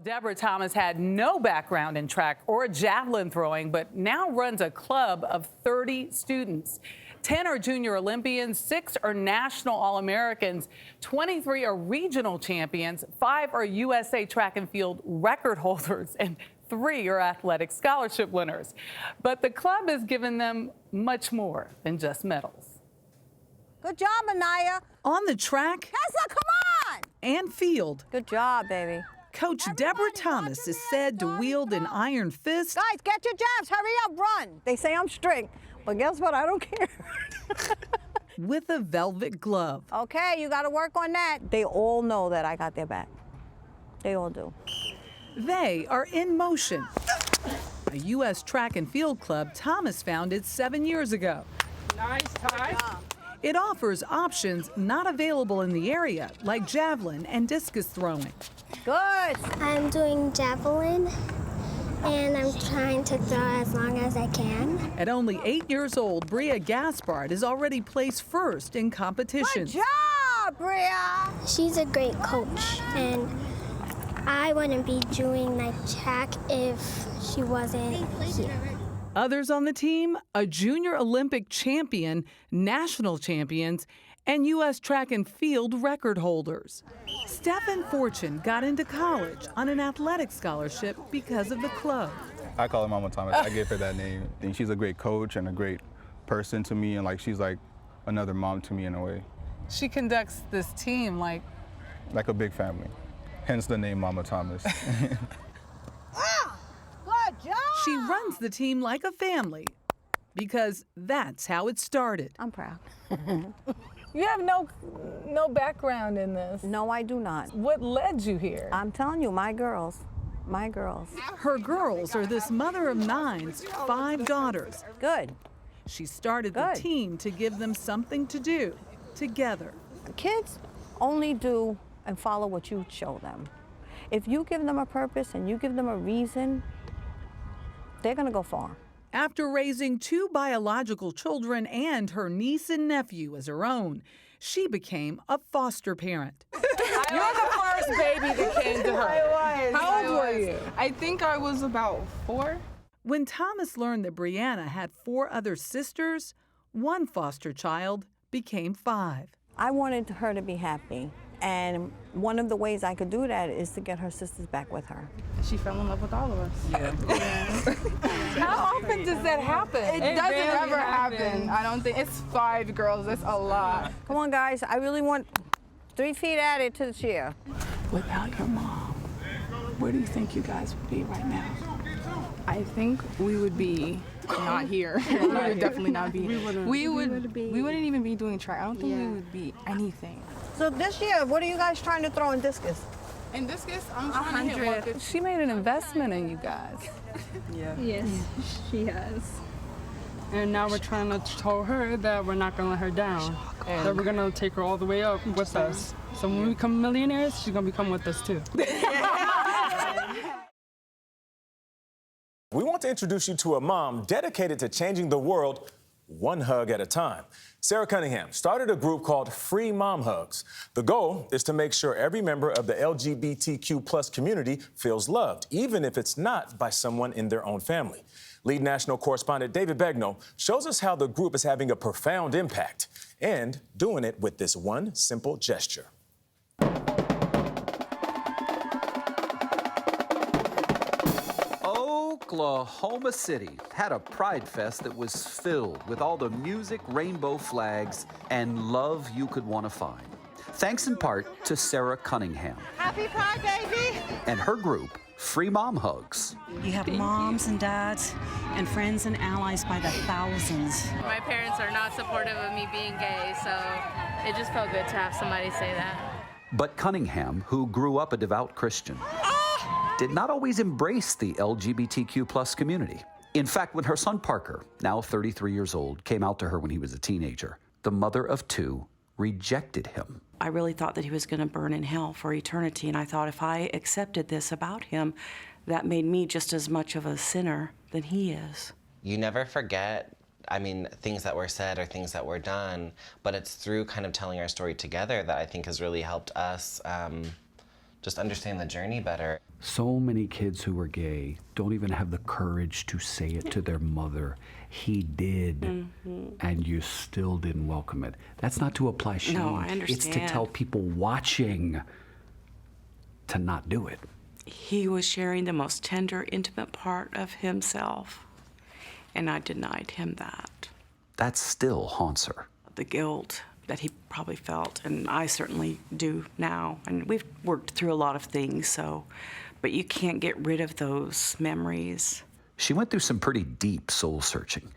Deborah Thomas had no background in track or javelin throwing, but now runs a club of 30 students. 10 are junior Olympians, 6 are national All-Americans, 23 are regional champions, 5 are USA track and field record holders, and 3 are athletic scholarship winners. But the club has given them much more than just medals. Good job, Anaya. On the track Tessa, come on! and field, Good job, baby. Coach Deborah Thomas is said to wield an iron fist Guys, get your jabs. Hurry up, run. They say I'm strict, but guess what? I don't care. with a velvet glove. Okay, you got to work on that. They all know that I got their back. They all do. They are in motion. A U.S. track and field club Thomas founded 7 years ago. Nice, Ty. It offers options not available in the area, like javelin and discus throwing. Good. I'm doing javelin, and I'm trying to throw as long as I can. At only 8 years old, Bria Gaspard is already placed first in competitions. Good job, Bria. She's a great coach, and I wouldn't be doing my track if she wasn't here. Others on the team, a junior Olympic champion, national champions, and U.S. track and field record holders. Stephen Fortune got into college on an athletic scholarship because of the club. I call her Mama Thomas. I gave her that name. And she's a great coach and a great person to me, and like she's like another mom to me in a way. She conducts this team like Like a big family. Hence the name Mama Thomas. Good job. She runs the team like a family because that's how it started. I'm proud. you have no background in this. No, I do not. What led you here? I'm telling you, my girls. My girls. Her girls are this mother of 9's 5 daughters. Good. She started the Good. team to give them something to do together. Kids only do and follow what you show them. If you give them a purpose and you give them a reason, they're going to go far. After raising 2 biological children and her niece and nephew as her own, she became a foster parent. You're the first baby that came to her. I was. How old were you? I think I was about 4. When Thomas learned that Brianna had 4 other sisters, one foster child became 5. I wanted her to be happy. And one of the ways I could do that is to get her sisters back with her. She fell in love with all of us. How often does that happen? It doesn't ever happen. I don't think. It's 5 girls. That's a lot. Come on, guys. I really want 3 feet added to the chair. Without your mom, where do you think you guys would be right now? I think we would be not here. We would definitely not be. We wouldn't even be doing track. I don't think we would be anything. So this year, what are you guys trying to throw in discus? In discus, I'm trying to hit 150. She made an investment in you guys. Yes, she has. And now we're trying to tell her that we're not going to let her down, that we're going to take her all the way up with us. So when we become millionaires, she's going to become with us too. We want to introduce you to a mom dedicated to changing the world one hug at a time. Sarah Cunningham started a group called Free Mom Hugs. The goal is to make sure every member of the LGBTQ plus community feels loved, even if it's not by someone in their own family. Lead national correspondent David Begnaud shows us how the group is having a profound impact and doing it with this one simple gesture. Oklahoma City had a Pride Fest that was filled with all the music, rainbow flags, and love you could want to find. Thanks in part to Sarah Cunningham. Happy Pride, baby! And her group, Free Mom Hugs. You have moms and dads and friends and allies by the thousands. My parents are not supportive of me being gay, so it just felt good to have somebody say that. But Cunningham, who grew up a devout Christian, did not always embrace the LGBTQ plus community. In fact, when her son Parker, now 33 years old, came out to her when he was a teenager, the mother of 2 rejected him. I really thought that he was going to burn in hell for eternity, and I thought if I accepted this about him, that made me just as much of a sinner than he is. You never forget, I mean, things that were said or things that were done, but it's through kind of telling our story together that I think has really helped us just understand the journey better. So many kids who are gay don't even have the courage to say it to their mother. He did, and you still didn't welcome it. That's not to apply shame. No, I understand. It's to tell people watching to not do it. He was sharing the most tender, intimate part of himself, and I denied him that. That still haunts her. The guilt that he probably felt, and I certainly do now. And we've worked through a lot of things, but you can't get rid of those memories. She went through some pretty deep soul searching,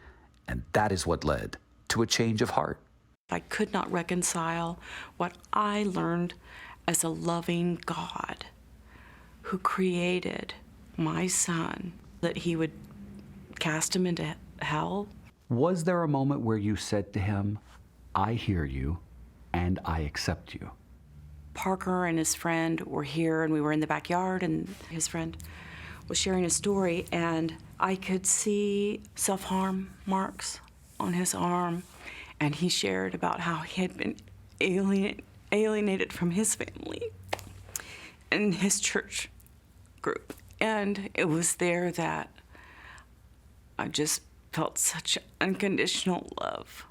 and that is what led to a change of heart. I could not reconcile what I learned as a loving God who created my son, that he would cast him into hell. Was there a moment where you said to him, I hear you and I accept you? Parker and his friend were here, and we were in the backyard, and his friend was sharing a story, and I could see self-harm marks on his arm, and he shared about how he had been alienated from his family and his church group. And it was there that I just felt such unconditional love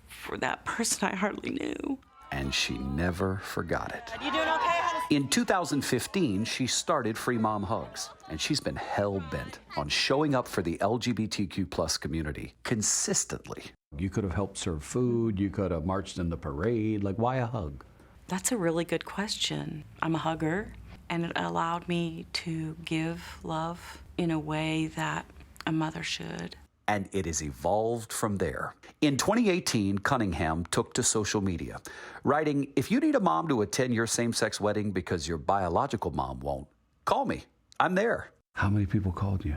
for that person I hardly knew. And she never forgot it. You doing okay? In 2015, she started Free Mom Hugs, and she's been hell-bent on showing up for the LGBTQ plus community consistently. You could have helped serve food, you could have marched in the parade, like why a hug? That's a really good question. I'm a hugger, and it allowed me to give love in a way that a mother should. And it has evolved from there. In 2018, Cunningham took to social media, writing, if you need a mom to attend your same-sex wedding because your biological mom won't, call me. I'm there. How many people called you?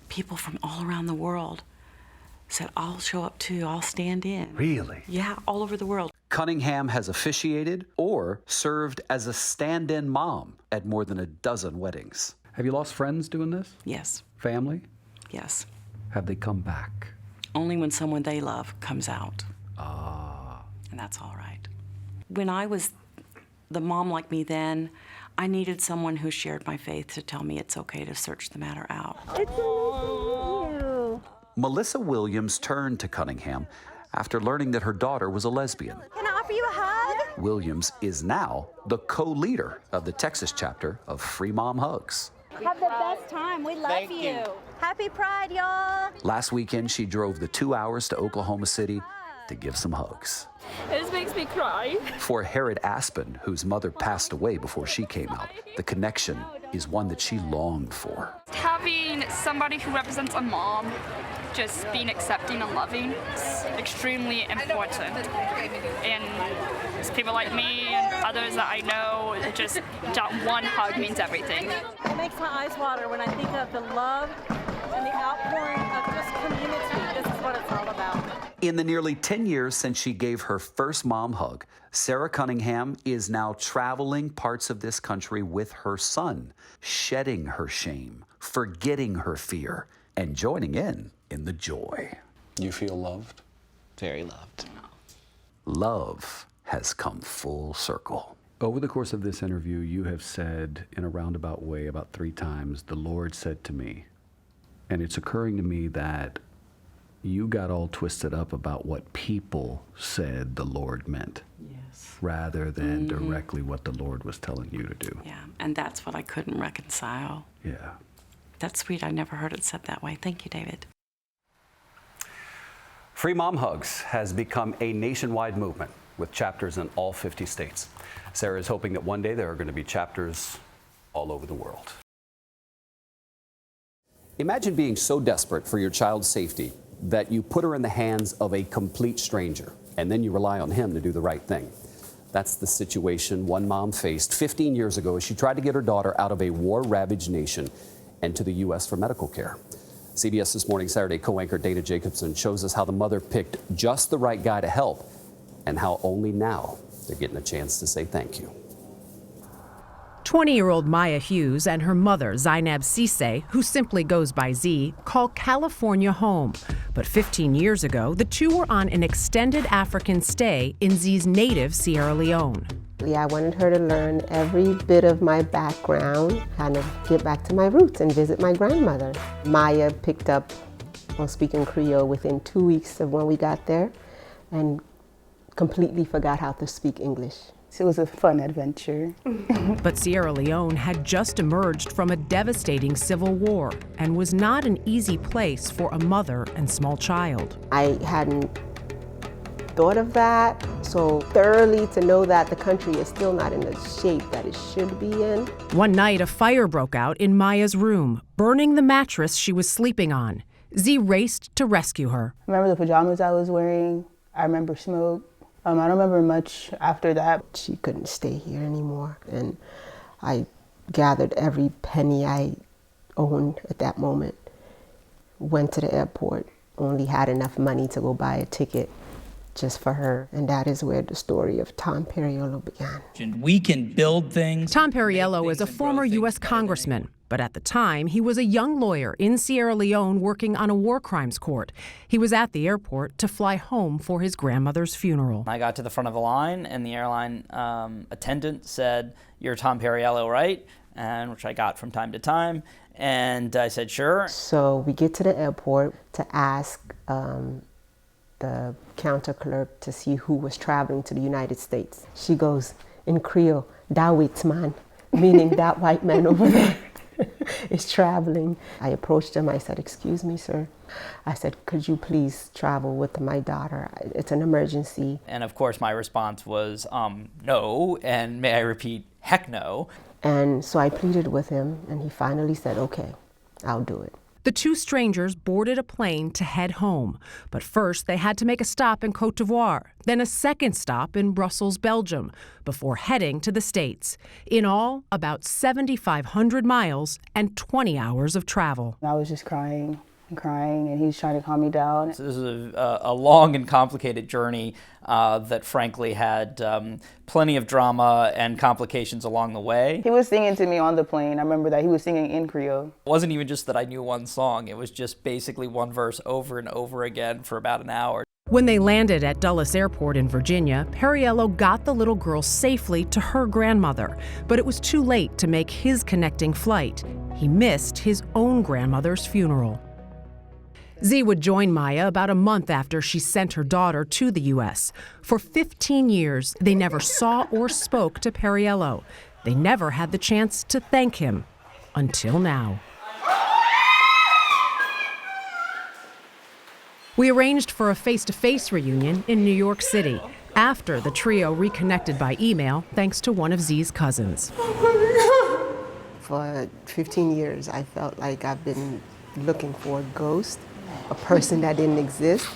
People from all around the world said, I'll show up too, I'll stand in. Really? Yeah, all over the world. Cunningham has officiated or served as a stand-in mom at more than a dozen weddings. Have you lost friends doing this? Yes. Family? Yes. Have they come back? Only when someone they love comes out. And that's all right. When I was the mom like me then, I needed someone who shared my faith to tell me it's okay to search the matter out. It's so nice to meet you. Melissa Williams turned to Cunningham after learning that her daughter was a lesbian. Can I offer you a hug? Williams is now the co-leader of the Texas chapter of Free Mom Hugs. Have the best time. We love you. Happy Pride, y'all. Last weekend, she drove the 2 hours to Oklahoma City to give some hugs. This makes me cry. For Herod Aspen, whose mother passed away before she came out, the connection is one that she longed for. Having somebody who represents a mom, just being accepting and loving, is extremely important. And it's people like me and others that I know, just that one hug means everything. It makes my eyes water when I think of the love and the outpouring of this community. This is what it's all about. In the nearly 10 years since she gave her first mom hug, Sarah Cunningham is now traveling parts of this country with her son, shedding her shame, forgetting her fear, and joining in the joy. You feel loved? Very loved. Love has come full circle. Over the course of this interview, you have said in a roundabout way about 3 times, the Lord said to me. And it's occurring to me that you got all twisted up about what people said the Lord meant. Yes. Rather than directly what the Lord was telling you to do. Yeah, and that's what I couldn't reconcile. Yeah. That's sweet. I never heard it said that way. Thank you, David. Free Mom Hugs has become a nationwide movement with chapters in all 50 states. Sarah is hoping that one day there are going to be chapters all over the world. Imagine being so desperate for your child's safety that you put her in the hands of a complete stranger, and then you rely on him to do the right thing. That's the situation one mom faced 15 years ago as she tried to get her daughter out of a war-ravaged nation and to the U.S. for medical care. CBS This Morning Saturday co-anchor Dana Jacobson shows us how the mother picked just the right guy to help and how only now they're getting a chance to say thank you. 20-year-old Maya Hughes and her mother, Zainab Cisse, who simply goes by Z, call California home. But 15 years ago, the two were on an extended African stay in Z's native Sierra Leone. I wanted her to learn every bit of my background, kind of get back to my roots and visit my grandmother. Maya picked up on speaking Creole within 2 weeks of when we got there and completely forgot how to speak English. It was a fun adventure. But Sierra Leone had just emerged from a devastating civil war and was not an easy place for a mother and small child. I hadn't thought of that so thoroughly to know that the country is still not in the shape that it should be in. One night, a fire broke out in Maya's room, burning the mattress she was sleeping on. Z raced to rescue her. I remember the pajamas I was wearing. I remember smoke. I don't remember much after that. She couldn't stay here anymore, and I gathered every penny I owned at that moment, went to the airport, only had enough money to go buy a ticket just for her, and that is where the story of Tom Perriello began. We can build things. Tom Perriello is a former U.S. congressman, but at the time, he was a young lawyer in Sierra Leone working on a war crimes court. He was at the airport to fly home for his grandmother's funeral. I got to the front of the line, and the airline attendant said, "You're Tom Perriello, right?" And which I got from time to time. And I said, "Sure." So we get to the airport to ask the counter clerk to see who was traveling to the United States. She goes in Creole, "Dat white man," meaning that white man over there is traveling. I approached him. I said, "Excuse me, sir." I said, "Could you please travel with my daughter? It's an emergency." And of course, my response was, no, and may I repeat, heck no. And so I pleaded with him, and he finally said, "Okay, I'll do it." The two strangers boarded a plane to head home. But first, they had to make a stop in Côte d'Ivoire, then a second stop in Brussels, Belgium, before heading to the States. In all, about 7,500 miles and 20 hours of travel. I was just crying and crying, and he was trying to calm me down. So this is a long and complicated journey that frankly had plenty of drama and complications along the way. He was singing to me on the plane. I remember that he was singing in Creole. It wasn't even just that I knew one song. It was just basically one verse over and over again for about an hour. When they landed at Dulles Airport in Virginia, Perriello got the little girl safely to her grandmother, but it was too late to make his connecting flight. He missed his own grandmother's funeral. Z would join Maya about a month after she sent her daughter to the U.S. For 15 years, they never saw or spoke to Perriello. They never had the chance to thank him, until now. We arranged for a face-to-face reunion in New York City, after the trio reconnected by email thanks to one of Z's cousins. For 15 years, I felt like I've been looking for a ghost, a person that didn't exist.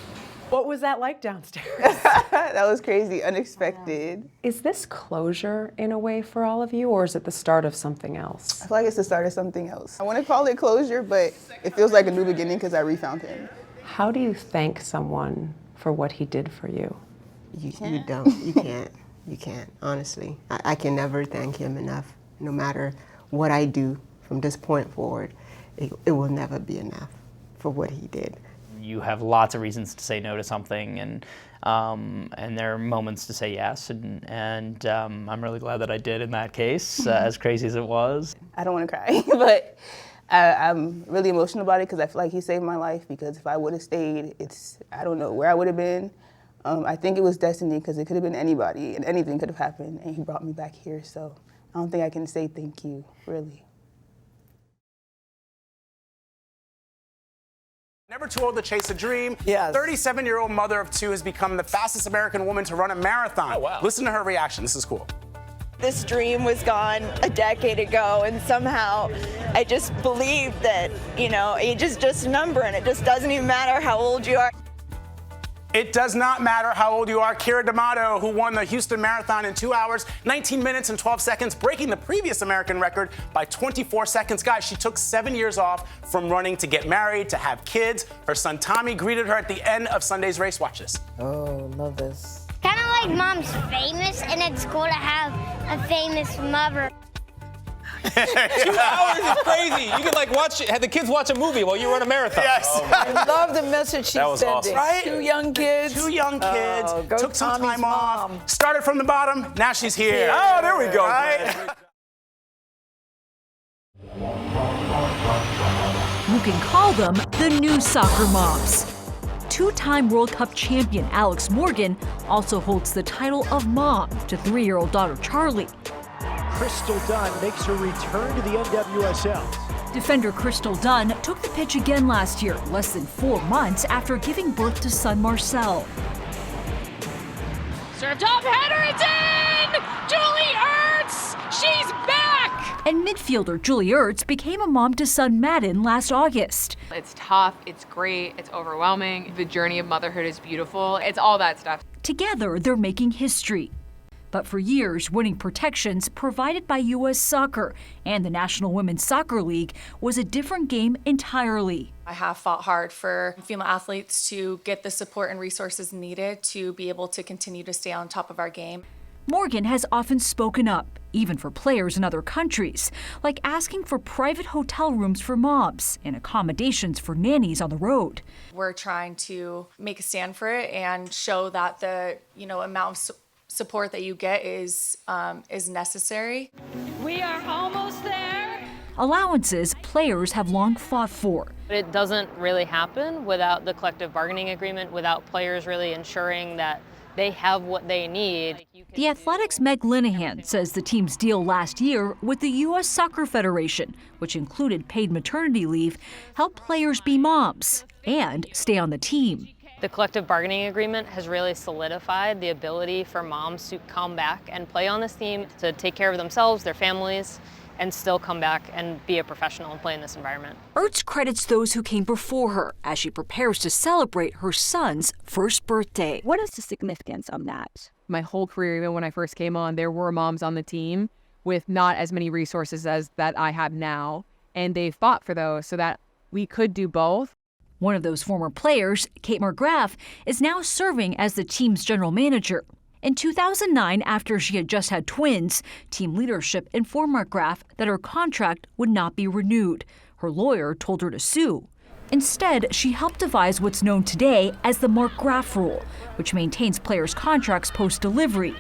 What was that like downstairs? That was crazy, unexpected. Is this closure in a way for all of you, or is it the start of something else? I feel like it's the start of something else. I want to call it closure, but it feels like a new beginning because I refound him. How do you thank someone for what he did for you? You don't. You can't. You can't, honestly. I can never thank him enough. No matter what I do from this point forward, it will never be enough for what he did. You have lots of reasons to say no to something, and there are moments to say yes, and I'm really glad that I did in that case, as crazy as it was. I don't want to cry, but I'm really emotional about it because I feel like he saved my life, because if I would have stayed, I don't know where I would have been. I think it was destiny, because it could have been anybody and anything could have happened, and he brought me back here, so I don't think I can say thank you, really. Never too old to chase a dream. Yes. 37-year-old mother of two has become the fastest American woman to run a marathon. Oh, wow. Listen to her reaction. This is cool. This dream was gone a decade ago, and somehow I just believed that, age is just a number, and it just doesn't even matter how old you are. It does not matter how old you are. Keira D'Amato, who won the Houston Marathon in 2 hours, 19 minutes and 12 seconds, breaking the previous American record by 24 seconds. Guys, she took 7 years off from running to get married, to have kids. Her son Tommy greeted her at the end of Sunday's race. Watch this. Oh, love this. Kind of like mom's famous, and it's cool to have a famous mother. 2 hours is crazy. You can like have the kids watch a movie while you run a marathon. Yes. I love the message she's sending. Awesome. Right? 2 young kids. 2 young kids. Go took some Tommy's time mom. off. Started from the bottom. Now she's here. Oh, there we go. Right? You can call them the new soccer moms. 2-time World Cup champion Alex Morgan also holds the title of mom to 3-year-old daughter Charlie. Crystal Dunn makes her return to the NWSL. Defender Crystal Dunn took the pitch again last year, less than 4 months after giving birth to son Marcel. Served up, header, it's in! Julie Ertz, she's back! And midfielder Julie Ertz became a mom to son Madden last August. It's tough, it's great, it's overwhelming. The journey of motherhood is beautiful. It's all that stuff. Together, they're making history. But for years, winning protections provided by U.S. Soccer and the National Women's Soccer League was a different game entirely. I have fought hard for female athletes to get the support and resources needed to be able to continue to stay on top of our game. Morgan has often spoken up, even for players in other countries, like asking for private hotel rooms for moms and accommodations for nannies on the road. We're trying to make a stand for it and show that the amount of support that you get is necessary. We are almost there. Allowances players have long fought for. It doesn't really happen without the collective bargaining agreement, without players really ensuring that they have what they need. The Athletics' Meg Linehan says the team's deal last year with the U.S. Soccer Federation, which included paid maternity leave, helped players be moms and stay on the team. The collective bargaining agreement has really solidified the ability for moms to come back and play on this team, to take care of themselves, their families, and still come back and be a professional and play in this environment. Ertz credits those who came before her as she prepares to celebrate her son's first birthday. What is the significance of that? My whole career, even when I first came on, there were moms on the team with not as many resources as that I have now, and they fought for those so that we could do both. One of those former players, Kate Margraf, is now serving as the team's general manager. In 2009, after she had just had twins, team leadership informed Margraf that her contract would not be renewed. Her lawyer told her to sue. Instead, she helped devise what's known today as the Margraf rule, which maintains players' contracts post-delivery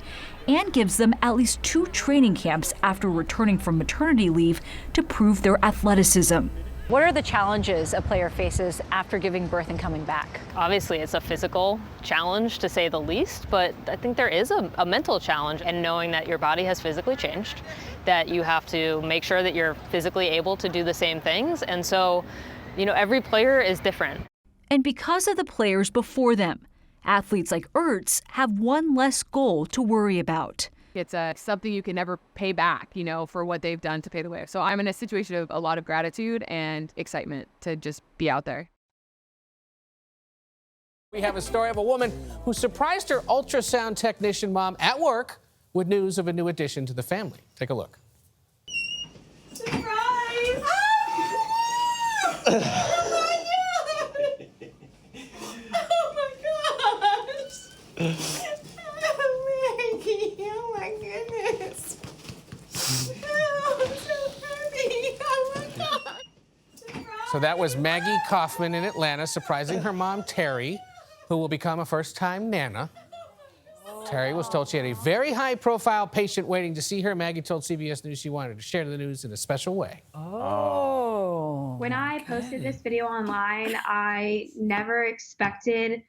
and gives them at least 2 training camps after returning from maternity leave to prove their athleticism. What are the challenges a player faces after giving birth and coming back? Obviously, it's a physical challenge, to say the least, but I think there is a mental challenge in knowing that your body has physically changed, that you have to make sure that you're physically able to do the same things. And so, every player is different. And because of the players before them, athletes like Ertz have one less goal to worry about. It's something you can never pay back, for what they've done to pay the way. So I'm in a situation of a lot of gratitude and excitement to just be out there. We have a story of a woman who surprised her ultrasound technician mom at work with news of a new addition to the family. Take a look. Surprise! Oh my God! Oh my gosh! Oh my goodness. Oh, I'm so happy. Oh my God. So that was Maggie Kaufman in Atlanta surprising her mom, Terry, who will become a first-time Nana. Terry was told she had a very high-profile patient waiting to see her. Maggie told CBS News she wanted to share the news in a special way. When I posted this video online, I never expected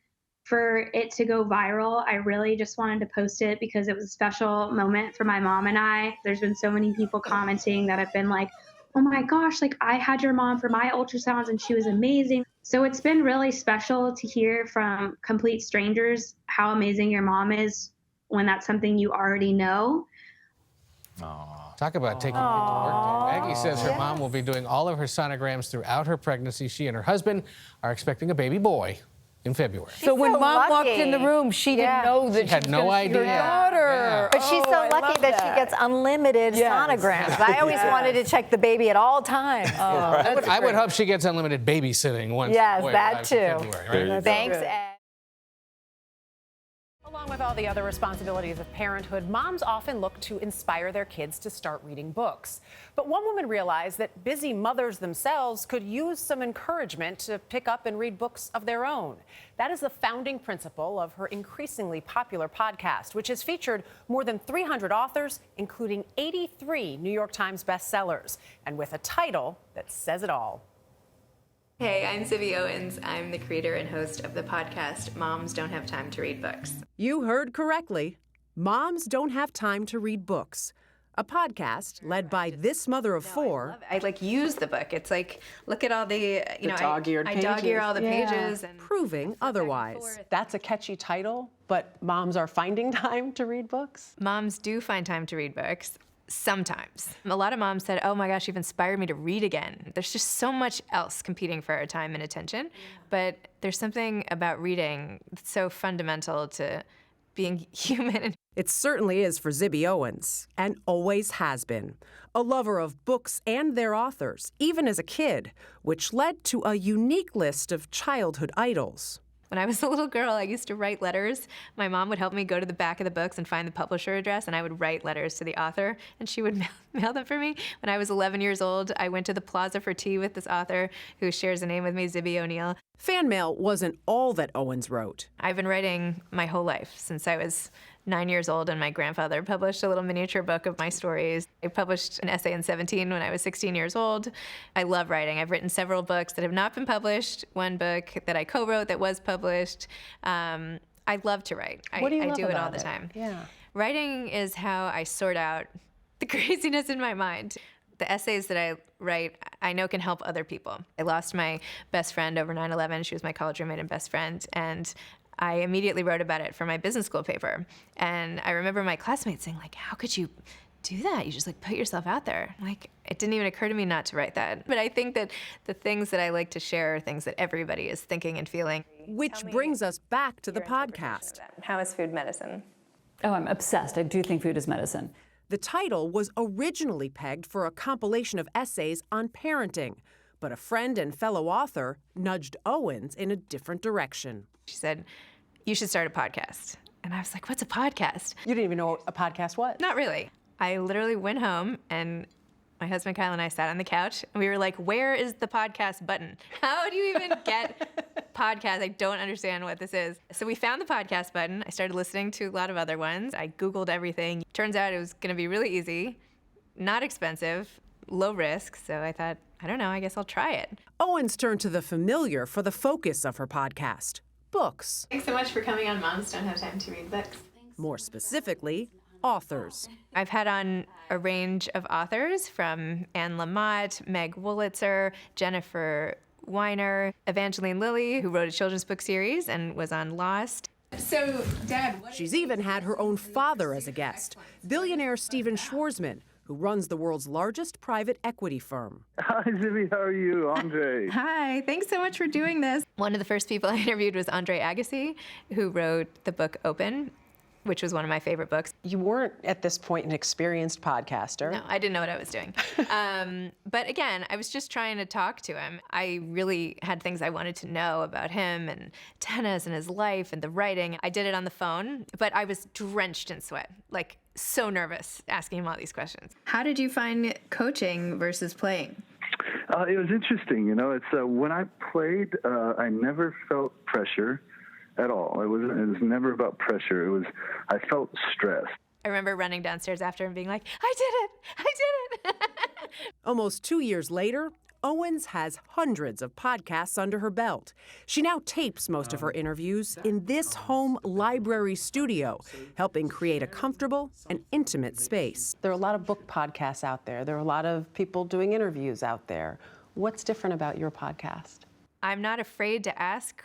for it to go viral. I really just wanted to post it because it was a special moment for my mom and I. There's been so many people commenting that have been like, oh my gosh, like I had your mom for my ultrasounds and she was amazing. So it's been really special to hear from complete strangers how amazing your mom is when that's something you already know. Talk about taking it to work day. Maggie says her mom will be doing all of her sonograms throughout her pregnancy. She and her husband are expecting a baby boy in February. So when Mom walked in the room, she didn't know that she had no idea. Her daughter. But she's so lucky that she gets unlimited sonograms. I always wanted to check the baby at all times. I would hope she gets unlimited babysitting once. Yes, the boy that arrives in too. February, right? Thanks, Ed. Along with all the other responsibilities of parenthood, moms often look to inspire their kids to start reading books. But one woman realized that busy mothers themselves could use some encouragement to pick up and read books of their own. That is the founding principle of her increasingly popular podcast, which has featured more than 300 authors, including 83 New York Times bestsellers, and with a title that says it all. Hey, I'm Zibby Owens. I'm the creator and host of the podcast Moms Don't Have Time to Read Books. You heard correctly. Moms Don't Have Time to Read Books, a podcast led by this mother of four. I use the book. It's like, look at all the, dog-eared I pages. dog-ear all the pages. And proving otherwise. That's a catchy title, but moms are finding time to read books? Moms do find time to read books. Sometimes. A lot of moms said, oh my gosh, you've inspired me to read again. There's just so much else competing for our time and attention. But there's something about reading that's so fundamental to being human. It certainly is for Zibby Owens, and always has been. A lover of books and their authors, even as a kid, which led to a unique list of childhood idols. When I was a little girl, I used to write letters. My mom would help me go to the back of the books and find the publisher address, and I would write letters to the author, and she would mail them for me. When I was 11 years old, I went to the plaza for tea with this author who shares a name with me, Zibby O'Neill. Fan mail wasn't all that Owens wrote. I've been writing my whole life since I was 9 years old, and my grandfather published a little miniature book of my stories. I published an essay in 17 when I was 16 years old. I love writing. I've written several books that have not been published, one book that I co-wrote that was published. I love to write. What do you I love do it all about the it? time. Yeah. Writing is how I sort out the craziness in my mind. The essays that I write, I know can help other people. I lost my best friend over 9/11. She was my college roommate and best friend, and I immediately wrote about it for my business school paper. And I remember my classmates saying, like, how could you do that? You just put yourself out there. It didn't even occur to me not to write that. But I think that the things that I like to share are things that everybody is thinking and feeling. Which brings us back to the podcast. How is food medicine? Oh, I'm obsessed. I do think food is medicine. The title was originally pegged for a compilation of essays on parenting, but a friend and fellow author nudged Owens in a different direction. She said, you should start a podcast. And I was like, what's a podcast? You didn't even know what a podcast was? Not really. I literally went home, and my husband Kyle and I sat on the couch, and we were like, where is the podcast button? How do you even get podcast? I don't understand what this is. So we found the podcast button. I started listening to a lot of other ones. I Googled everything. Turns out it was going to be really easy, not expensive, low risk. So I thought, I don't know, I guess I'll try it. Owens turned to the familiar for the focus of her podcast, books. Thanks so much for coming on Moms Don't Have Time to Read Books. More specifically, authors. I've had on a range of authors from Anne Lamott, Meg Wolitzer, Jennifer Weiner, Evangeline Lilly, who wrote a children's book series and was on Lost. So, Dad, She's even had her own father as a guest, billionaire Steven Schwarzman, who runs the world's largest private equity firm. Hi, Zibby. How are you? Andre. Hi, thanks so much for doing this. One of the first people I interviewed was Andre Agassi, who wrote the book Open, which was one of my favorite books. You weren't, at this point, an experienced podcaster. No, I didn't know what I was doing. But again, I was just trying to talk to him. I really had things I wanted to know about him and tennis and his life and the writing. I did it on the phone, but I was drenched in sweat, so nervous asking him all these questions. How did you find coaching versus playing? It was interesting. It's when I played, I never felt pressure at all. It was never about pressure. I felt stressed. I remember running downstairs after and being like, I did it! Almost 2 years later, Owens has hundreds of podcasts under her belt. She now tapes most of her interviews in this home library studio, helping create a comfortable and intimate space. There are a lot of book podcasts out there. There are a lot of people doing interviews out there. What's different about your podcast? I'm not afraid to ask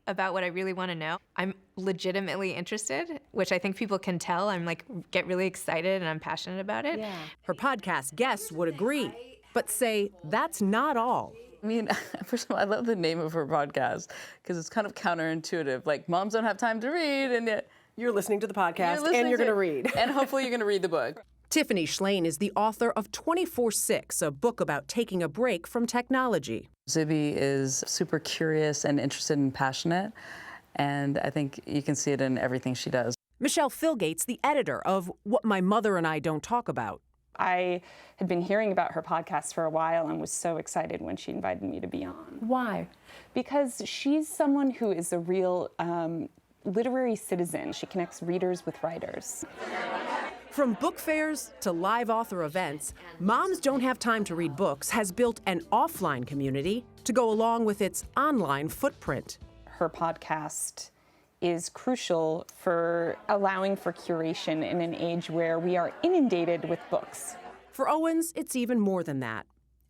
about what I really want to know. I'm legitimately interested, which I think people can tell. I'm get really excited and I'm passionate about it. Yeah. Her podcast guests would agree, but say that's not all. I mean, first of all, I love the name of her podcast because it's kind of counterintuitive. Moms don't have time to read, and yet you're listening to the podcast and you're going to read. And hopefully you're going to read the book. Tiffany Schlane is the author of 24/6, a book about taking a break from technology. Zibby is super curious and interested and passionate, and I think you can see it in everything she does. Michelle Philgate's the editor of What My Mother and I Don't Talk About. I had been hearing about her podcast for a while and was so excited when she invited me to be on. Why? Because she's someone who is a real literary citizen. She connects readers with writers. From book fairs to live author events, Moms Don't Have Time to Read Books has built an offline community to go along with its online footprint. Her podcast is crucial for allowing for curation in an age where we are inundated with books. For Owens, it's even more than that.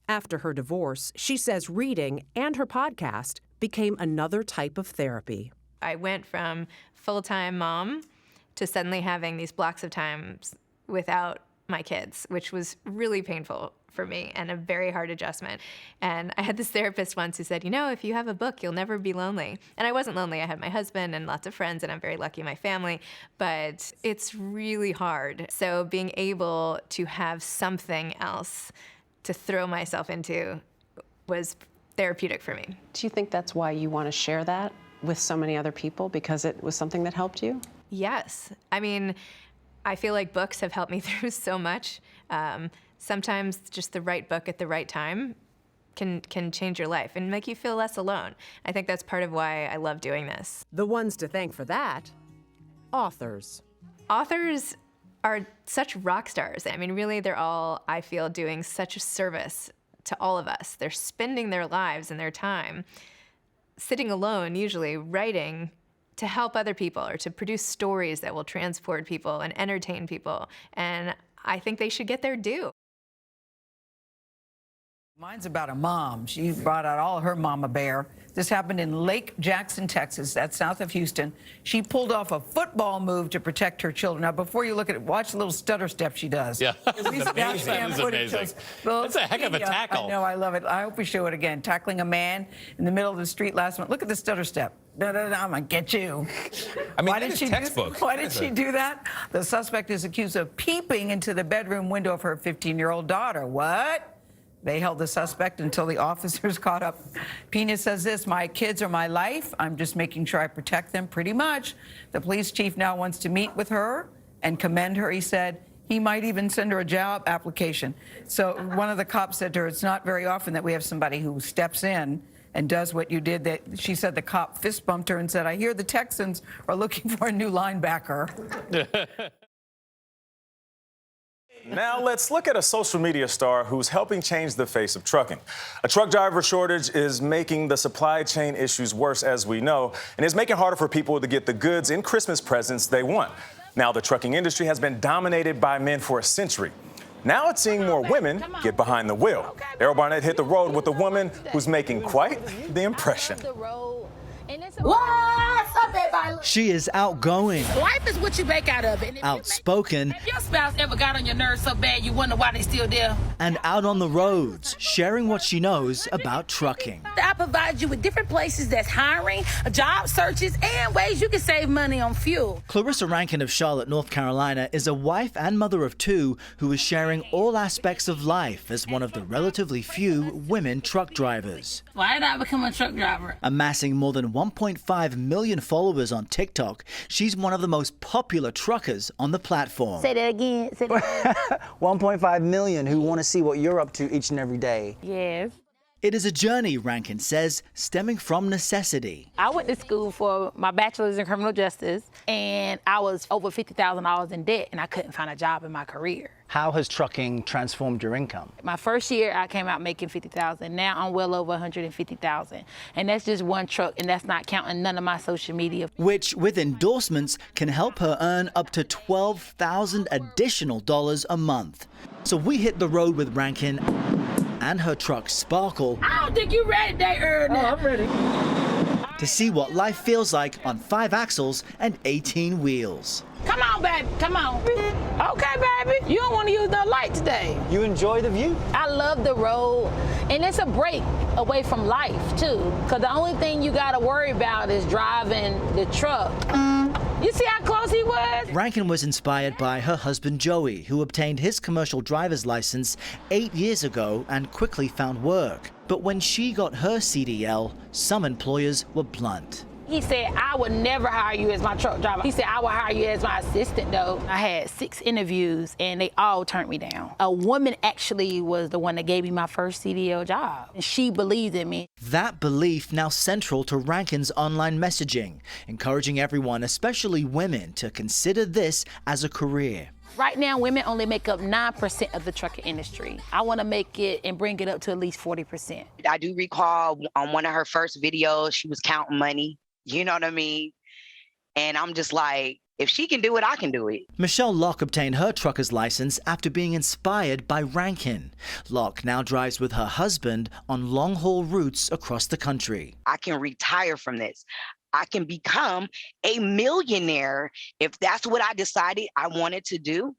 After her divorce, she says reading and her podcast became another type of therapy. I went from full-time mom to suddenly having these blocks of times without my kids, which was really painful for me and a very hard adjustment. And I had this therapist once who said, you know, if you have a book, you'll never be lonely. And I wasn't lonely. I had my husband and lots of friends, and I'm very lucky in my family, but it's really hard. So being able to have something else to throw myself into was therapeutic for me. Do you think that's why you want to share that with so many other people, because it was something that helped you? Yes. I mean, I feel like books have helped me through so much. Sometimes just the right book at the right time can change your life and make you feel less alone. I think that's part of why I love doing this. The ones to thank for that, authors. Authors are such rock stars. I mean, really, they're all, I feel, doing such a service to all of us. They're spending their lives and their time sitting alone, usually writing to help other people or to produce stories that will transport people and entertain people. And I think they should get their due. Mine's about a mom. She brought out all her mama bear. This happened in Lake Jackson, Texas. That's south of Houston. She pulled off a football move to protect her children. Now, before you look at it, watch the little stutter step she does. Yeah, that's amazing. That is amazing. That's a heck of a tackle. I know, I love it. I hope we show it again. Tackling a man in the middle of the street last month. Look at the stutter step. I'm gonna get you. I mean, why did she textbook. Why did she do that? The suspect is accused of peeping into the bedroom window of her 15-year-old daughter. What? They held the suspect until the officers caught up. Pena says this, my kids are my life. I'm just making sure I protect them pretty much. The police chief now wants to meet with her and commend her. He said he might even send her a job application. So one of the cops said to her, it's not very often that we have somebody who steps in and does what you did. That she said the cop fist bumped her and said, I hear the Texans are looking for a new linebacker. Now let's look at a social media star who's helping change the face of trucking. A truck driver shortage is making the supply chain issues worse, as we know, and is making it harder for people to get the goods and Christmas presents they want. Now the trucking industry has been dominated by men for a century. Now it's seeing more women get behind the wheel. Errol Barnett hit the road with a woman who's making quite the impression. What's up, everybody? She is outgoing, Life is what you make out of it. outspoken, If your spouse ever got on your nerves so bad you wonder why they still there, and out on the roads, sharing what she knows about trucking. I provide you with different places that's hiring, job searches, and ways you can save money on fuel. Clarissa Rankin of Charlotte, North Carolina, is a wife and mother of two who is sharing all aspects of life as one of the relatively few women truck drivers. Why did I become a truck driver? Amassing more than 1.5 million followers on TikTok, she's one of the most popular truckers on the platform. Say that again. Say that again. 1.5 million who want to see what you're up to each and every day. Yes. It is a journey, Rankin says, stemming from necessity. I went to school for my bachelor's in criminal justice, and I was over $50,000 in debt, and I couldn't find a job in my career. How has trucking transformed your income? My first year, I came out making $50,000. Now I'm well over $150,000, and that's just one truck, and that's not counting none of my social media. Which, with endorsements, can help her earn up to $12,000 additional dollars a month. So we hit the road with Rankin and her truck Sparkle. I don't think you're ready today, Ernie. I'm ready. To see what life feels like on 5 axles and 18 wheels. Come on, baby, come on. Okay, baby, you don't want to use no light today. You enjoy the view? I love the road, and it's a break away from life, too, because the only thing you got to worry about is driving the truck. You see how close he was? Rankin was inspired by her husband Joey, who obtained his commercial driver's license 8 years ago and quickly found work. But when she got her CDL, some employers were blunt. He said, I would never hire you as my truck driver. He said, I would hire you as my assistant, though. I had 6 interviews, and they all turned me down. A woman actually was the one that gave me my first CDL job, and she believed in me. That belief now central to Rankin's online messaging, encouraging everyone, especially women, to consider this as a career. Right now, women only make up 9% of the trucking industry. I want to make it and bring it up to at least 40%. I do recall on one of her first videos, she was counting money. You know what I mean? And I'm just like, if she can do it, I can do it. Michelle Locke obtained her trucker's license after being inspired by Rankin. Locke now drives with her husband on long-haul routes across the country. I can retire from this. I can become a millionaire if that's what I decided I wanted to do.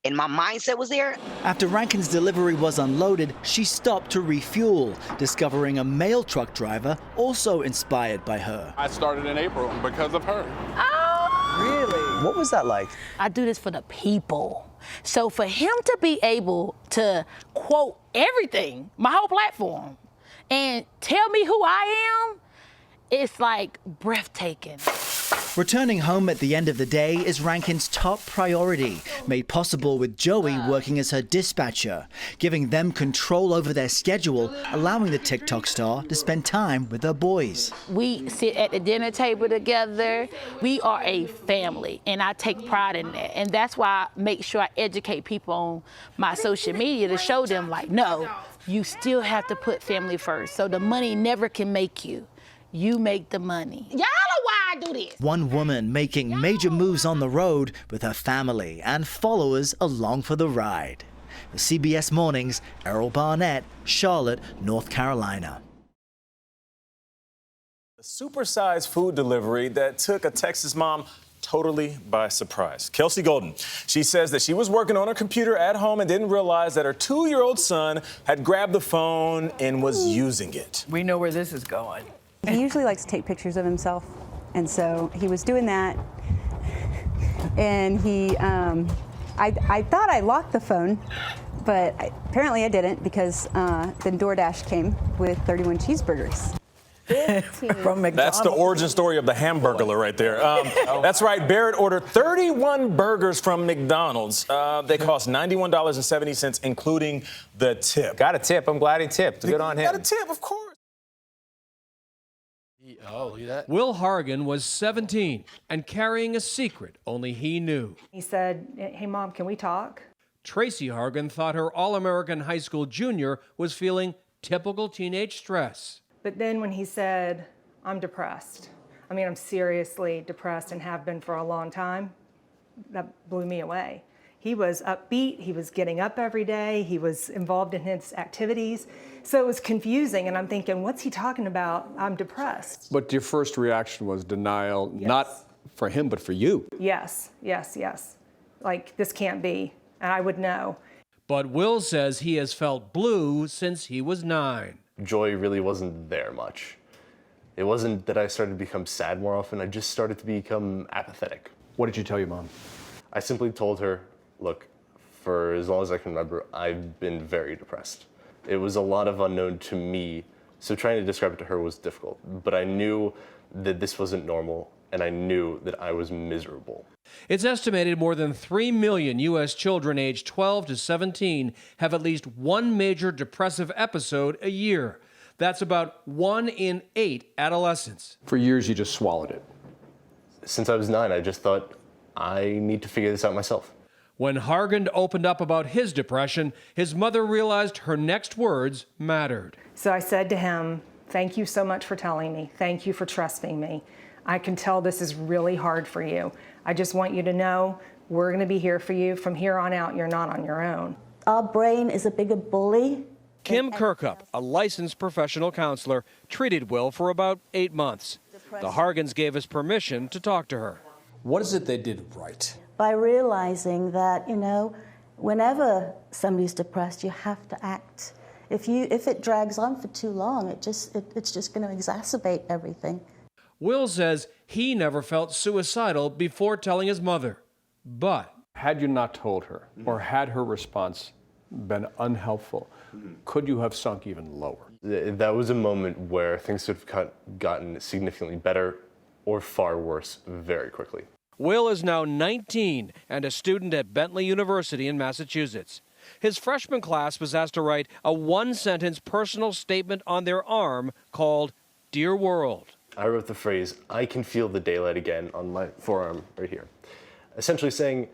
And my mindset was there. After Rankin's delivery was unloaded, she stopped to refuel, discovering a male truck driver also inspired by her. I started in April because of her. Oh! Really? What was that like? I do this for the people. So for him to be able to quote everything, my whole platform, and tell me who I am, it's like breathtaking. Returning home at the end of the day is Rankin's top priority, made possible with Joey working as her dispatcher, giving them control over their schedule, allowing the TikTok star to spend time with her boys. We sit at the dinner table together. We are a family, and I take pride in that. And that's why I make sure I educate people on my social media to show them, like, no, you still have to put family first. So the money never can make you. You make the money. Y'all know why I do this. One woman making major moves on the road with her family and followers along for the ride. The CBS Mornings, Errol Barnett, Charlotte, North Carolina. A supersized food delivery that took a Texas mom totally by surprise. Kelsey Golden, she says that she was working on her computer at home and didn't realize that her 2-year-old son had grabbed the phone and was using it. We know where this is going. He usually likes to take pictures of himself, and so he was doing that, and I thought I locked the phone, but apparently I didn't, because then DoorDash came with 31 cheeseburgers. From McDonald's. That's the origin story of the Hamburglar right there. That's right. Barrett ordered 31 burgers from McDonald's. They cost $91.70, including the tip. Got a tip. I'm glad he tipped. Good on him. Got a tip, of course. Oh, look at that. Will Hargan was 17 and carrying a secret only he knew. He said, "Hey, Mom, can we talk?" Tracy Hargan thought her All-American high school junior was feeling typical teenage stress. But then when he said, "I'm depressed," I mean, I'm seriously depressed and have been for a long time, that blew me away. He was upbeat, he was getting up every day, he was involved in his activities. So it was confusing, and I'm thinking, what's he talking about? I'm depressed. But your first reaction was denial, not for him, but for you. Yes, yes, yes. Like, this can't be, and I would know. But Will says he has felt blue since he was 9. Joy really wasn't there much. It wasn't that I started to become sad more often, I just started to become apathetic. What did you tell your mom? I simply told her, look, for as long as I can remember, I've been very depressed. It was a lot of unknown to me, so trying to describe it to her was difficult. But I knew that this wasn't normal, and I knew that I was miserable. It's estimated more than 3 million U.S. children aged 12 to 17 have at least one major depressive episode a year. That's about 1 in 8 adolescents. For years, you just swallowed it. Since I was 9, I just thought, I need to figure this out myself. When Hargan opened up about his depression, his mother realized her next words mattered. So I said to him, "Thank you so much for telling me. Thank you for trusting me. I can tell this is really hard for you. I just want you to know we're going to be here for you. From here on out, you're not on your own." Our brain is a bigger bully. Kim Kirkup, a licensed professional counselor, treated Will for about 8 months. The Hargans gave us permission to talk to her. What is it they did right? By realizing that, whenever somebody's depressed, you have to act. If it drags on for too long, it's just going to exacerbate everything. Will says he never felt suicidal before telling his mother. But had you not told her, or had her response been unhelpful, could you have sunk even lower? That was a moment where things could have gotten significantly better, or far worse very quickly. Will is now 19 and a student at Bentley University in Massachusetts. His freshman class was asked to write a one-sentence personal statement on their arm called Dear World. I wrote the phrase, "I can feel the daylight again," on my forearm right here. Essentially saying,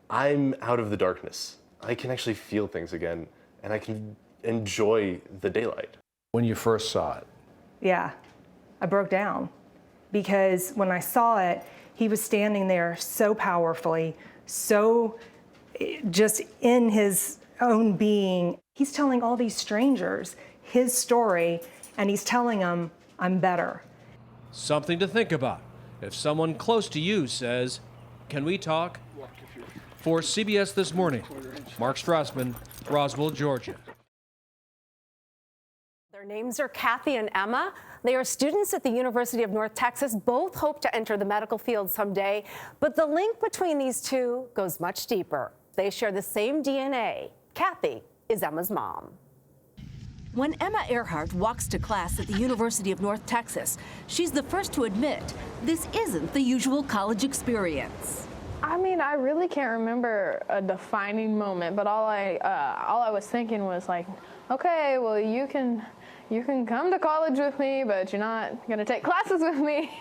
I'm out of the darkness. I can actually feel things again, and I can enjoy the daylight. When you first saw it? Yeah, I broke down because when I saw it, he was standing there so powerfully, so just in his own being. He's telling all these strangers his story, and he's telling them, I'm better. Something to think about if someone close to you says, "Can we talk?" For CBS This Morning, Mark Strassman, Roswell, Georgia. Their names are Kathy and Emma. They are students at the University of North Texas. Both hope to enter the medical field someday, but the link between these two goes much deeper. They share the same DNA. Kathy is Emma's mom. When Emma Earhart walks to class at the University of North Texas, she's the first to admit this isn't the usual college experience. I mean, I really can't remember a defining moment, but all I was thinking was like, okay, well, you can come to college with me, but you're not going to take classes with me.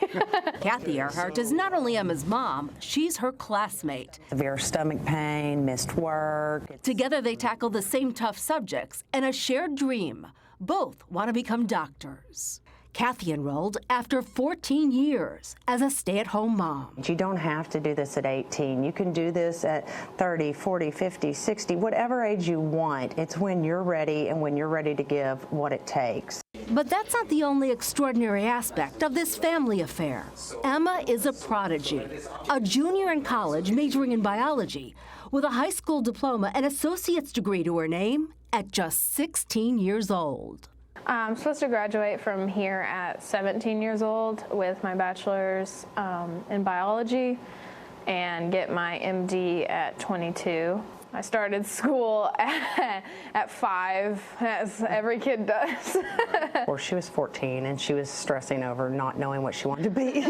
Kathy Earhart is not only Emma's mom, she's her classmate. Severe stomach pain, missed work. Together they tackle the same tough subjects and a shared dream. Both want to become doctors. Kathy enrolled after 14 years as a stay-at-home mom. You don't have to do this at 18. You can do this at 30, 40, 50, 60, whatever age you want. It's when you're ready and when you're ready to give what it takes. But that's not the only extraordinary aspect of this family affair. Emma is a prodigy, a junior in college majoring in biology with a high school diploma and associate's degree to her name at just 16 years old. I'm supposed to graduate from here at 17 years old with my bachelor's in biology and get my MD at 22. I started school at 5, as every kid does. Or she was 14 and she was stressing over not knowing what she wanted to be.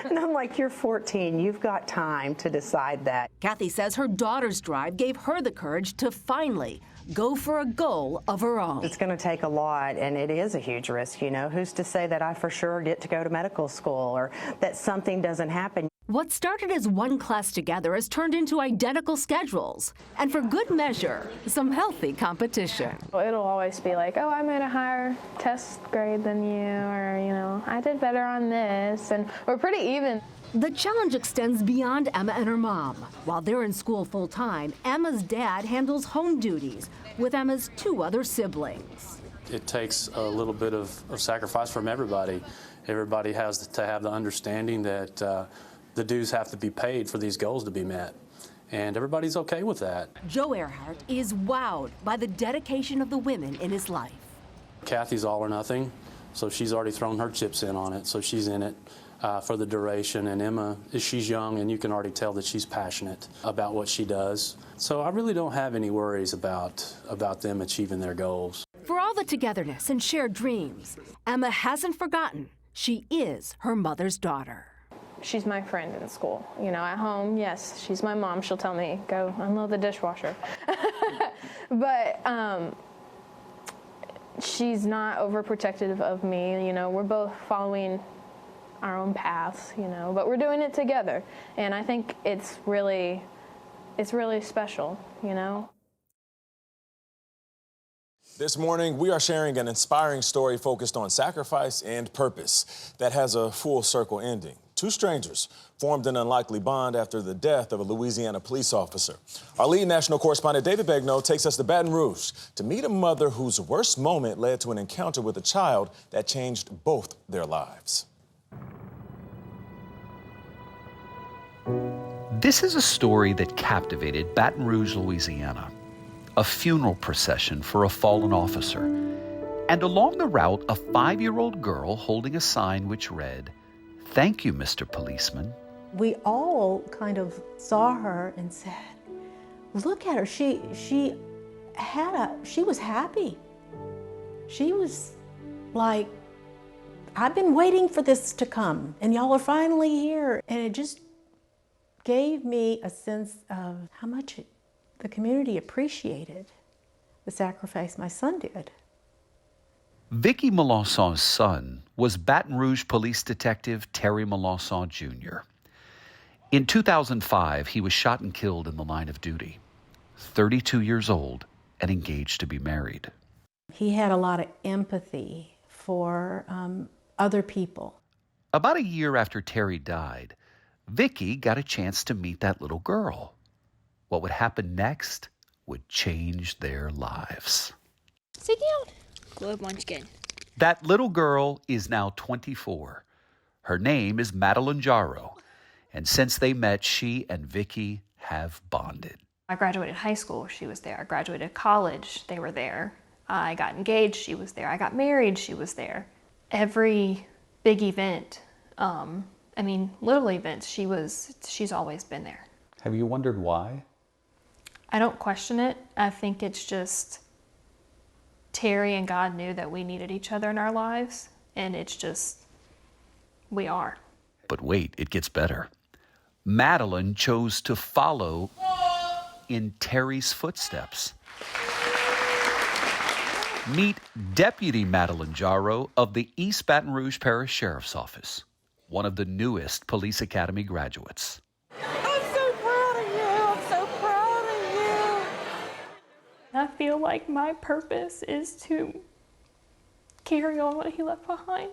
And I'm like, you're 14, you've got time to decide that. Kathy says her daughter's drive gave her the courage to finally go for a goal of her own. It's going to take a lot, and it is a huge risk, you know. Who's to say that I for sure get to go to medical school or that something doesn't happen? What started as one class together has turned into identical schedules, and for good measure, some healthy competition. It'll always be like, oh, I made a higher test grade than you, or, you know, I did better on this, and we're pretty even. The challenge extends beyond Emma and her mom. While they're in school full-time, Emma's dad handles home duties with Emma's 2 other siblings. It takes a little bit of sacrifice from everybody. Everybody has to have the understanding that the dues have to be paid for these goals to be met. And everybody's okay with that. Joe Earhart is wowed by the dedication of the women in his life. Kathy's all or nothing, so she's already thrown her chips in on it, so she's in it for the duration. And Emma, she's young, and you can already tell that she's passionate about what she does. So I really don't have any worries about them achieving their goals. For all the togetherness and shared dreams, Emma hasn't forgotten she is her mother's daughter. She's my friend in school. You know, at home, yes, she's my mom. She'll tell me, go unload the dishwasher. But she's not overprotective of me. You know, we're both following our own paths, you know, but we're doing it together. And I think it's really special, you know. This morning, we are sharing an inspiring story focused on sacrifice and purpose that has a full circle ending. 2 strangers formed an unlikely bond after the death of a Louisiana police officer. Our lead national correspondent, David Begnaud, takes us to Baton Rouge to meet a mother whose worst moment led to an encounter with a child that changed both their lives. This is a story that captivated Baton Rouge, Louisiana. A funeral procession for a fallen officer. And along the route, a 5-year-old girl holding a sign which read, "Thank you, Mr. Policeman." We all kind of saw her and said, look at her, she was happy. She was like I've been waiting for this to come, and y'all are finally here. And it just gave me a sense of how much the community appreciated the sacrifice my son did. Vicky Melancon's son was Baton Rouge police detective Terry Melanson Jr. In 2005, he was shot and killed in the line of duty, 32 years old and engaged to be married. He had a lot of empathy for other people. About a year after Terry died, Vicky got a chance to meet that little girl. What would happen next would change their lives. Sit down. Globe munchkin. That little girl is now 24. Her name is Madeline Jarrow, and since they met, she and Vicky have bonded. I graduated high school, she was there. I graduated college, they were there. I got engaged, she was there. I got married, she was there. Every big event, little events, she's always been there. Have you wondered why? I don't question it. I think it's just Terry and God knew that we needed each other in our lives, and it's just, we are. But wait, it gets better. Madeline chose to follow in Terry's footsteps. Meet Deputy Madeline Jarrow of the East Baton Rouge Parish Sheriff's Office, one of the newest Police Academy graduates. I'm so proud of you. I'm so proud of you. I feel like my purpose is to carry on what he left behind.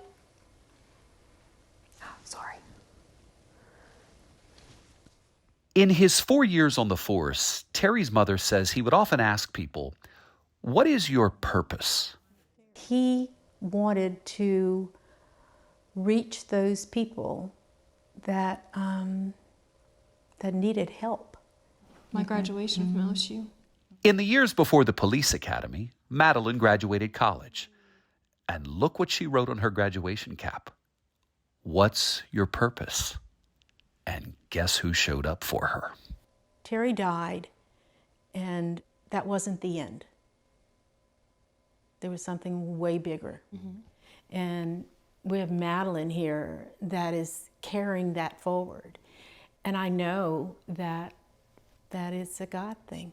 Sorry. In his 4 years on the force, Terry's mother says he would often ask people, "What is your purpose?" He wanted to reach those people that needed help. My graduation from LSU. In the years before the police academy, Madeline graduated college. And look what she wrote on her graduation cap. "What's your purpose?" And guess who showed up for her? Terry died, and that wasn't the end. There was something way bigger. And we have Madeline here that is carrying that forward. And I know that it's a God thing.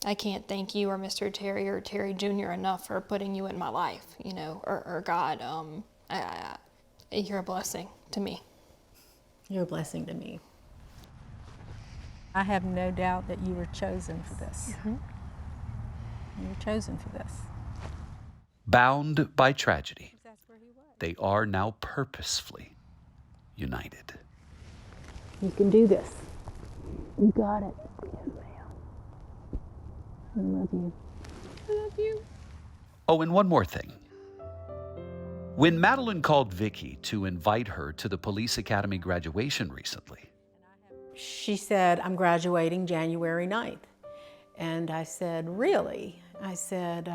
I can't thank you or Mr. Terry or Terry Jr. enough for putting you in my life, or God. You're a blessing to me. You're a blessing to me. I have no doubt that you were chosen for this. You were chosen for this. Bound by tragedy, they are now purposefully united. You can do this. You got it. Yes, ma'am. I love you. I love you. Oh, and one more thing. When Madeline called Vicky to invite her to the Police Academy graduation recently, she said, "I'm graduating January 9th. And I said, "Really?" I said,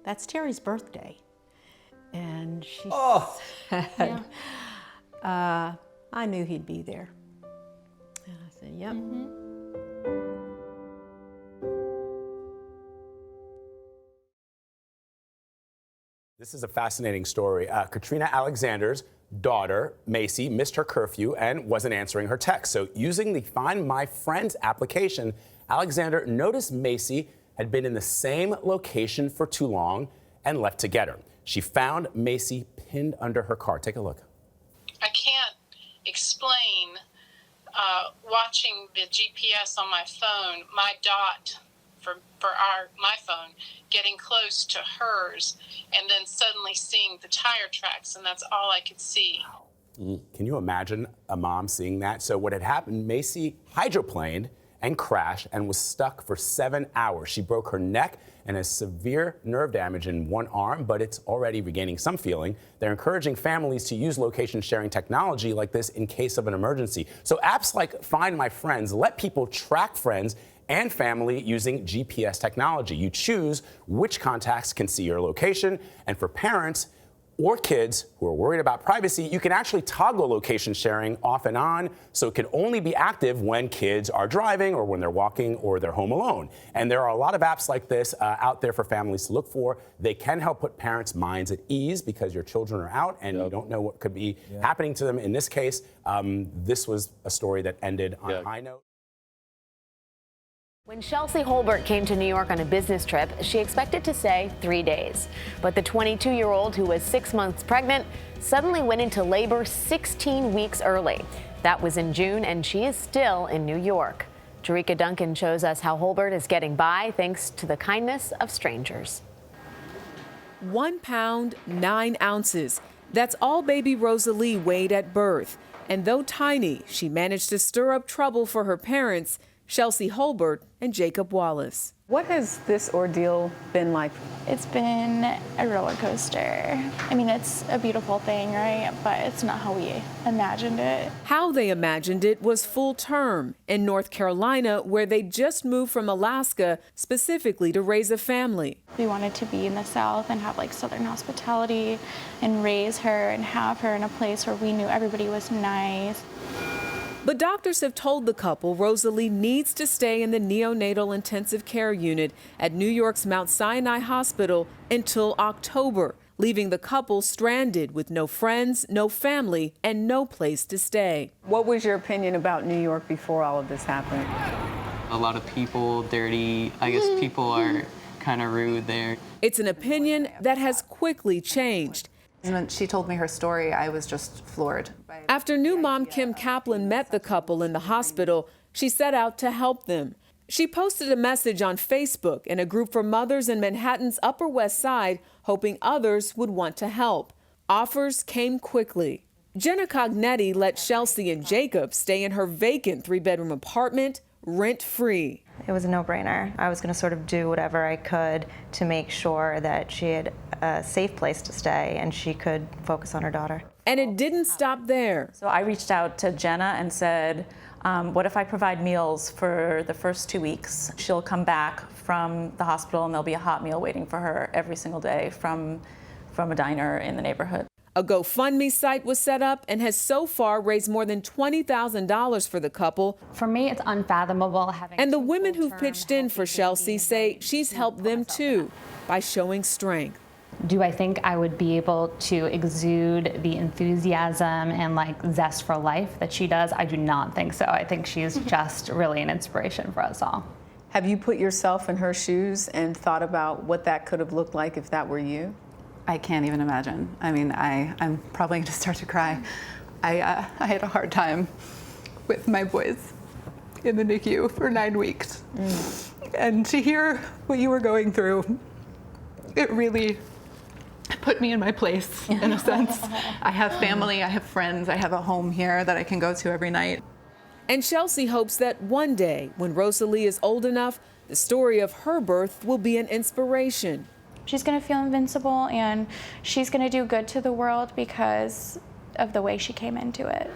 "That's Terry's birthday." And she said, "I knew he'd be there." And I said, "Yep." This is a fascinating story. Katrina Alexander's daughter, Macy, missed her curfew and wasn't answering her text. So using the Find My Friends application, Alexander noticed Macy had been in the same location for too long and left to get her. She found Macy pinned under her car. Take a look. I can't explain watching the GPS on my phone, my dot for my phone, getting close to hers, and then suddenly seeing the tire tracks, and that's all I could see. Can you imagine a mom seeing that? So what had happened, Macy hydroplaned and crashed and was stuck for 7 hours. She broke her neck and has severe nerve damage in one arm, but it's already regaining some feeling. They're encouraging families to use location sharing technology like this in case of an emergency. So apps like Find My Friends let people track friends and family using GPS technology. You choose which contacts can see your location, and for parents, or kids who are worried about privacy, you can actually toggle location sharing off and on, so it can only be active when kids are driving or when they're walking or they're home alone. And there are a lot of apps like this out there for families to look for. They can help put parents' minds at ease because your children are out and you don't know what could be happening to them. In this case, this was a story that ended on a high note. When Chelsea Holbert came to New York on a business trip, she expected to stay 3 days. But the 22-year-old, who was 6 months pregnant, suddenly went into labor 16 weeks early. That was in June, and she is still in New York. Jerika Duncan shows us how Holbert is getting by thanks to the kindness of strangers. 1 pound, 9 ounces. That's all baby Rosalie weighed at birth. And though tiny, she managed to stir up trouble for her parents, Chelsea Holbert and Jacob Wallace. What has this ordeal been like? It's been a roller coaster. I mean, it's a beautiful thing, right? But it's not how we imagined it. How they imagined it was full term in North Carolina, where they just moved from Alaska specifically to raise a family. We wanted to be in the South and have like Southern hospitality and raise her and have her in a place where we knew everybody was nice. But doctors have told the couple Rosalie needs to stay in the neonatal intensive care unit at New York's Mount Sinai Hospital until October, leaving the couple stranded with no friends, no family, and no place to stay. What was your opinion about New York before all of this happened? A lot of people, dirty. I guess people are kind of rude there. It's an opinion that has quickly changed. When she told me her story, I was just floored. After new mom Kim Kaplan met the couple in the hospital, she set out to help them. She posted a message on Facebook in a group for mothers in Manhattan's Upper West Side, hoping others would want to help. Offers came quickly. Jenna Cognetti let Chelsea and Jacob stay in her vacant 3-bedroom apartment, rent-free. It was a no-brainer. I was going to sort of do whatever I could to make sure that she had a safe place to stay and she could focus on her daughter. And it didn't stop there. So I reached out to Jenna and said, what if I provide meals for the first 2 weeks? She'll come back from the hospital and there'll be a hot meal waiting for her every single day from a diner in the neighborhood. A GoFundMe site was set up and has so far raised more than $20,000 for the couple. For me, it's unfathomable having. And the women who've pitched in for Chelsea say she's helped them too by showing strength. Do I think I would be able to exude the enthusiasm and like zest for life that she does? I do not think so. I think she's just really an inspiration for us all. Have you put yourself in her shoes and thought about what that could have looked like if that were you? I can't even imagine. I mean, I'm probably going to start to cry. I had a hard time with my boys in the NICU for 9 weeks. And to hear what you were going through, it really put me in my place, in a sense. I have family, I have friends, I have a home here that I can go to every night. And Chelsea hopes that one day, when Rosalie is old enough, the story of her birth will be an inspiration. She's going to feel invincible and she's going to do good to the world because of the way she came into it.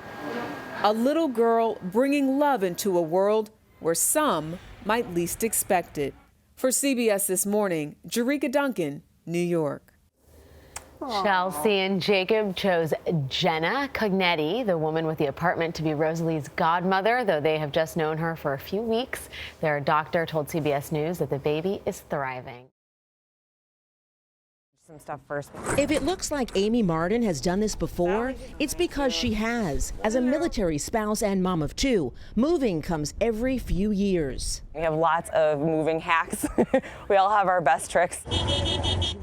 A little girl bringing love into a world where some might least expect it. For CBS This Morning, Jerika Duncan, New York. Chelsea and Jacob chose Jenna Cognetti, the woman with the apartment, to be Rosalie's godmother, though they have just known her for a few weeks. Their doctor told CBS News that the baby is thriving. Some stuff first. If it looks like Amy Martin has done this before, it's because she has. As a military spouse and mom of 2, moving comes every few years. We have lots of moving hacks. We all have our best tricks.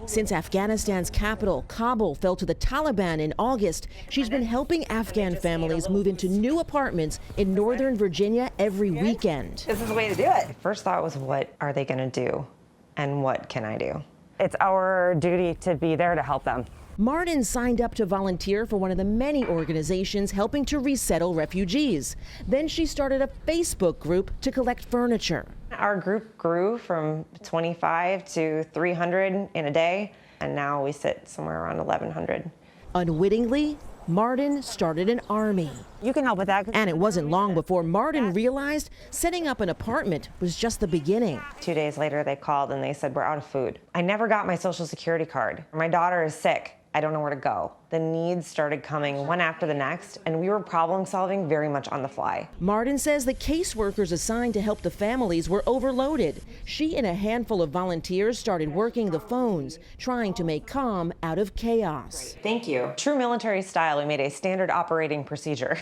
Since Afghanistan's capital, Kabul, fell to the Taliban in August, she's been helping Afghan families move into new apartments in Northern Virginia every weekend. This is the way to do it. First thought was, what are they going to do? And what can I do? It's our duty to be there to help them. Martin signed up to volunteer for one of the many organizations helping to resettle refugees. Then she started a Facebook group to collect furniture. Our group grew from 25 to 300 in a day, and now we sit somewhere around 1,100. Unwittingly, Martin started an army. You can help with that. And it wasn't long before Martin realized setting up an apartment was just the beginning. 2 days later, they called and they said, we're out of food. I never got my Social Security card. My daughter is sick. I don't know where to go. The needs started coming one after the next, and we were problem solving very much on the fly. Martin says the caseworkers assigned to help the families were overloaded. She and a handful of volunteers started working the phones, trying to make calm out of chaos. Thank you. True military style, we made a standard operating procedure.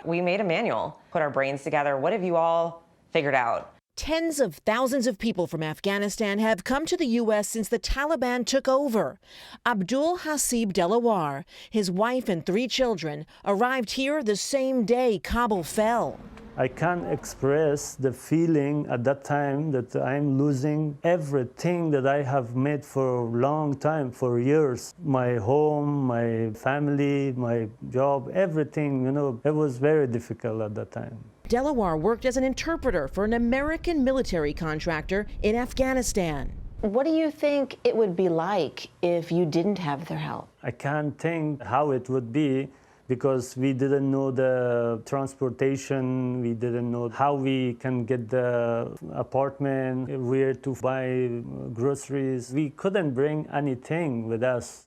We made a manual, put our brains together. What have you all figured out? Tens of thousands of people from Afghanistan have come to the U.S. since the Taliban took over. Abdul Hasib Delawar, his wife and 3 children, arrived here the same day Kabul fell. I can't express the feeling at that time that I'm losing everything that I have made for a long time, for years. My home, my family, my job, everything, it was very difficult at that time. Delawar worked as an interpreter for an American military contractor in Afghanistan. What do you think it would be like if you didn't have their help? I can't think how it would be because we didn't know the transportation, we didn't know how we can get the apartment, where to buy groceries. We couldn't bring anything with us.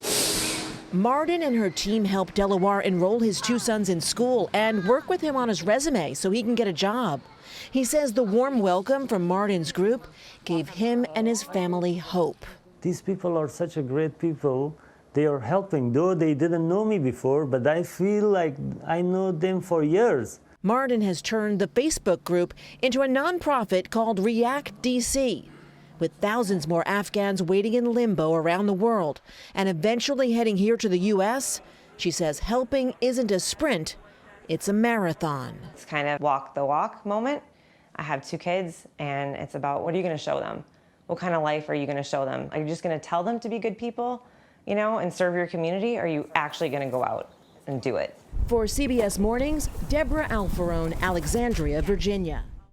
Martin and her team helped Delawar enroll his 2 sons in school and work with him on his resume so he can get a job. He says the warm welcome from Martin's group gave him and his family hope. These people are such a great people. They are helping, though they didn't know me before, but I feel like I know them for years. Martin has turned the Facebook group into a nonprofit called React DC. With thousands more Afghans waiting in limbo around the world and eventually heading here to the U.S., she says helping isn't a sprint, it's a marathon. It's kind of walk the walk moment. I have 2 kids, and it's about what are you going to show them? What kind of life are you going to show them? Are you just going to tell them to be good people, and serve your community? Or are you actually going to go out and do it? For CBS Mornings, Deborah Alfarone, Alexandria, Virginia.